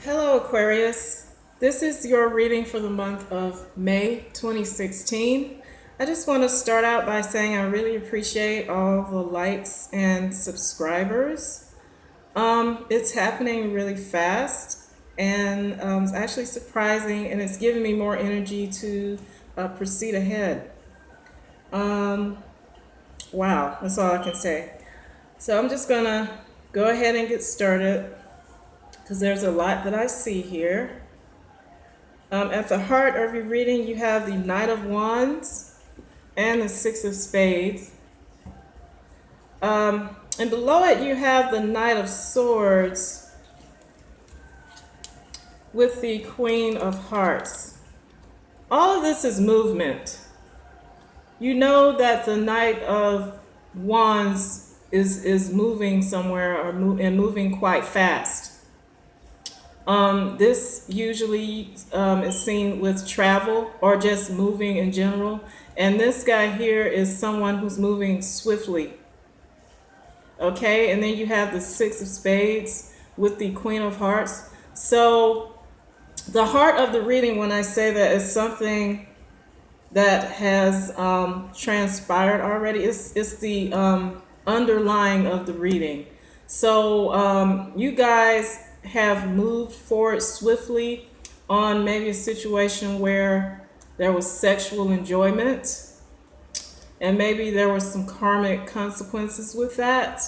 Hello, Aquarius. This is your reading for the month of May 2016. I just want to start out by saying I really appreciate all the likes and subscribers. It's happening really fast and it's actually surprising, and it's giving me more energy to proceed ahead. Um, wow, that's all I can say. So I'm just going to go ahead and get started because there's a lot that I see here. At the heart of your reading, you have the Knight of Wands and the Six of Spades. And below it, you have the Knight of Swords with the Queen of Hearts. All of this is movement. You know that the Knight of Wands is moving somewhere and moving quite fast. This usually is seen with travel or just moving in general. And this guy here is someone who's moving swiftly. Okay, and then you have the Six of Spades with the Queen of Hearts. So the heart of the reading, when I say that, is something that has transpired already. It's the underlying of the reading. So you guys have moved forward swiftly on maybe a situation where there was sexual enjoyment, and maybe there were some karmic consequences with that.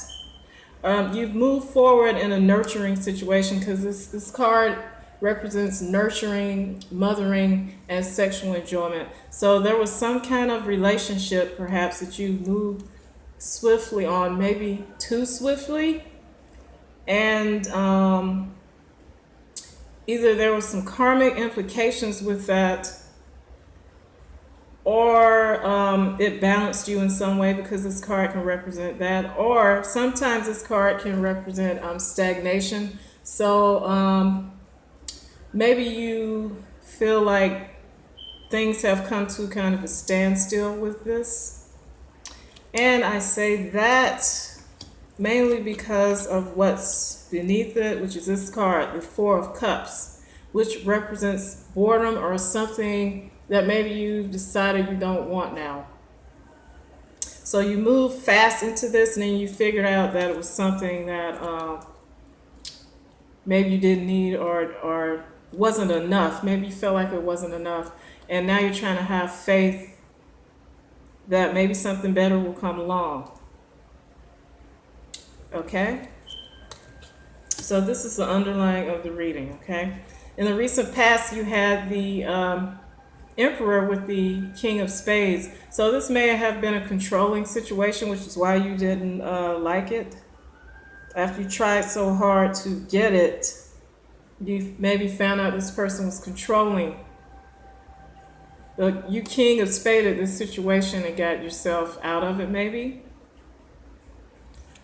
You've moved forward in a nurturing situation because this card represents nurturing, mothering, and sexual enjoyment. So there was some kind of relationship perhaps that you moved swiftly on, maybe too swiftly. And either there were some karmic implications with that, or it balanced you in some way, because this card can represent that. Or sometimes this card can represent stagnation. So maybe you feel like things have come to kind of a standstill with this. And I say that mainly because of what's beneath it, which is this card, the Four of Cups, which represents boredom or something that maybe you've decided you don't want now. So you moved fast into this, and then you figured out that it was something that maybe you didn't need, or wasn't enough. Maybe you felt like it wasn't enough, and now you're trying to have faith that maybe something better will come along. Okay? So this is the underlying of the reading, okay? In the recent past, you had the Emperor with the King of Spades. So this may have been a controlling situation, which is why you didn't like it. After you tried so hard to get it, you maybe found out this person was controlling. But you King of Spades this situation and got yourself out of it, maybe.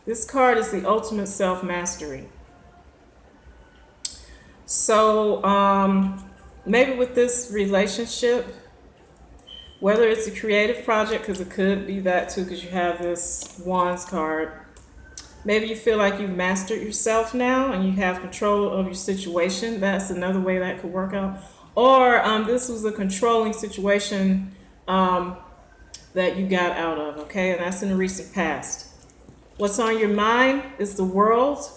This card is the ultimate self-mastery. So maybe with this relationship, whether it's a creative project, because it could be that too, because you have this Wands card. Maybe you feel like you've mastered yourself now and you have control of your situation. That's another way that could work out. Or this was a controlling situation that you got out of, okay? And that's in the recent past. What's on your mind is the World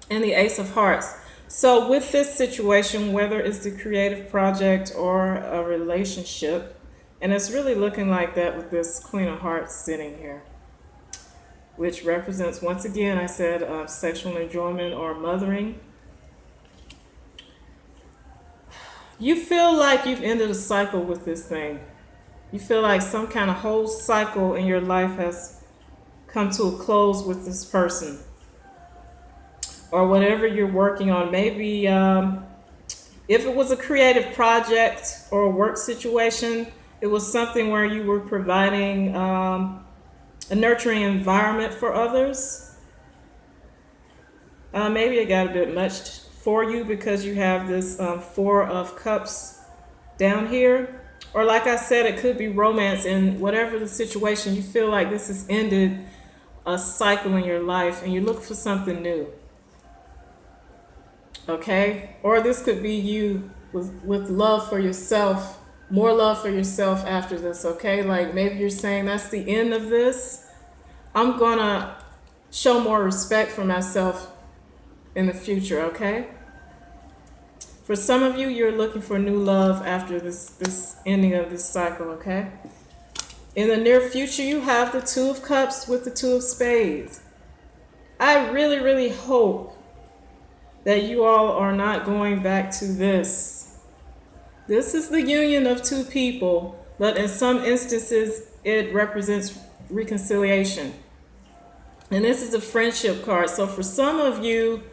and the Ace of Hearts. So with this situation, whether it's the creative project or a relationship, and it's really looking like that with this Queen of Hearts sitting here, which represents, once again, I said sexual enjoyment or mothering. You feel like you've ended a cycle with this thing. You feel like some kind of whole cycle in your life has come to a close with this person, or whatever you're working on. Maybe if it was a creative project or a work situation, it was something where you were providing a nurturing environment for others. Maybe it got a bit much for you because you have this Four of Cups down here. Or like I said, it could be romance, and whatever the situation, you feel like this has ended a cycle in your life and you look for something new. Okay? Or this could be you with love for yourself, more love for yourself after this, okay? Like maybe you're saying that's the end of this. I'm gonna show more respect for myself in the future, okay? For some of you, you're looking for new love after this ending of this cycle, okay? In the near future, you have the Two of Cups with the Two of Spades. I really, really hope that you all are not going back to this. This is the union of two people, but in some instances, it represents reconciliation. And this is a friendship card. So for some of you,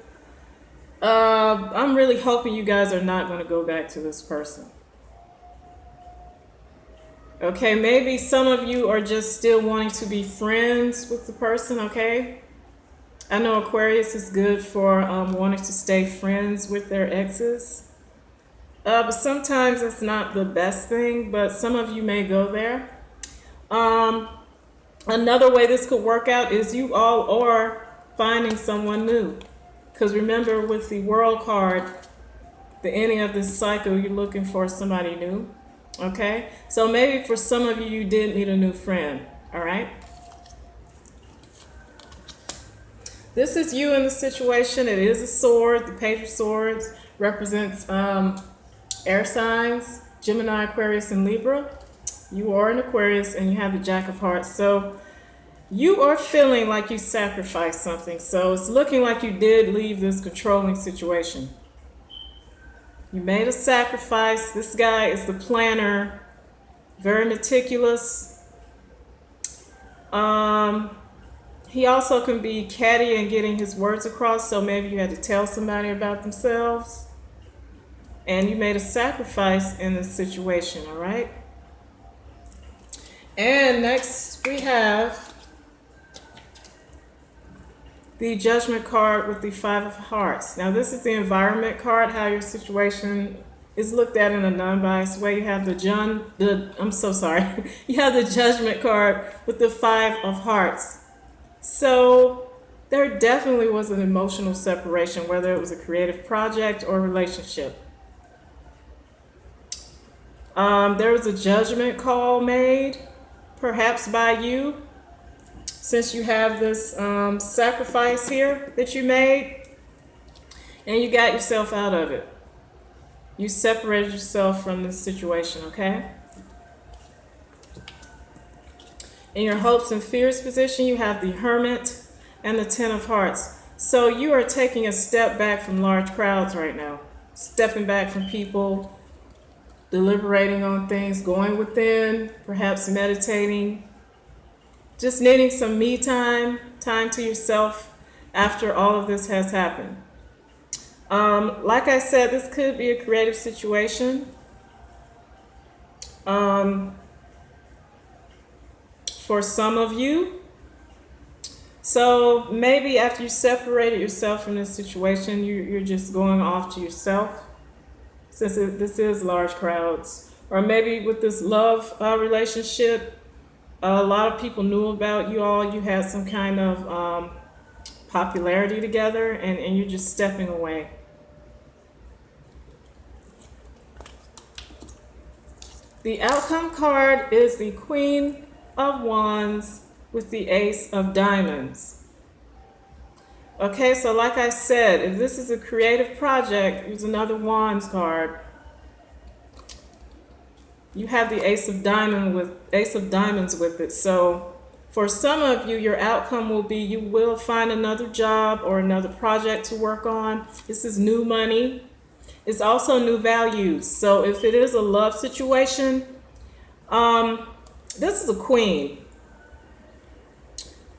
I'm really hoping you guys are not going to go back to this person. Okay, maybe some of you are just still wanting to be friends with the person, okay? I know Aquarius is good for wanting to stay friends with their exes. But sometimes it's not the best thing, but some of you may go there. Another way this could work out is you all are finding someone new. Because remember, with the World card, the ending of this cycle, you're looking for somebody new. Okay? So maybe for some of you, you did need a new friend. All right? This is you in the situation. It is a sword. The Page of Swords represents air signs, Gemini, Aquarius, and Libra. You are an Aquarius and you have the Jack of Hearts. So you are feeling like you sacrificed something. So it's looking like you did leave this controlling situation. You made a sacrifice. This guy is the planner, very meticulous. He also can be catty in getting his words across. So maybe you had to tell somebody about themselves. And you made a sacrifice in this situation, all right? And next we have the Judgment card with the Five of Hearts. Now this is the environment card, how your situation is looked at in a non-biased way. You have you have the Judgment card with the Five of Hearts. So there definitely was an emotional separation, whether it was a creative project or relationship. There was a judgment call made, perhaps by you, since you have this sacrifice here that you made, and you got yourself out of it. You separated yourself from this situation, okay? In your hopes and fears position, you have the Hermit and the Ten of Hearts. So you are taking a step back from large crowds right now, stepping back from people, deliberating on things, going within, perhaps meditating, just needing some me time, time to yourself after all of this has happened. Like I said, this could be a creative situation. For some of you. So maybe after you separated yourself from this situation, you're just going off to yourself, since this is large crowds. Or maybe with this love relationship, a lot of people knew about you all. You had some kind of popularity together, and you're just stepping away. The outcome card is the Queen of Wands with the Ace of Diamonds. Okay, so like I said, if this is a creative project, here's another Wands card. You have the Ace of Diamonds with it. So for some of you, your outcome will be you will find another job or another project to work on. This is new money. It's also new values. So if it is a love situation, this is a Queen,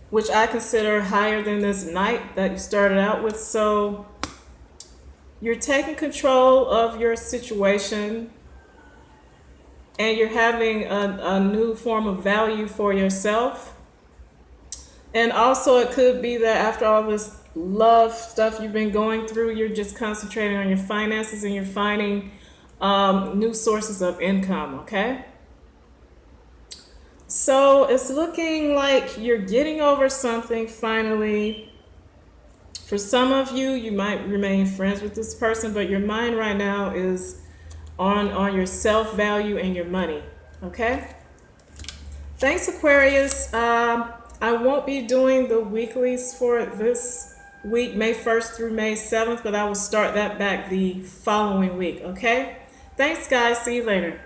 which I consider higher than this Knight that you started out with. So you're taking control of your situation, and you're having a new form of value for yourself. And also it could be that after all this love stuff you've been going through, you're just concentrating on your finances and you're finding new sources of income, okay? So it's looking like you're getting over something finally. For some of you, you might remain friends with this person, but your mind right now is on your self-value and your money. Okay? Thanks, Aquarius. I won't be doing the weeklies for this week, May 1st through May 7th, but I will start that back the following week. Okay? Thanks, guys. See you later.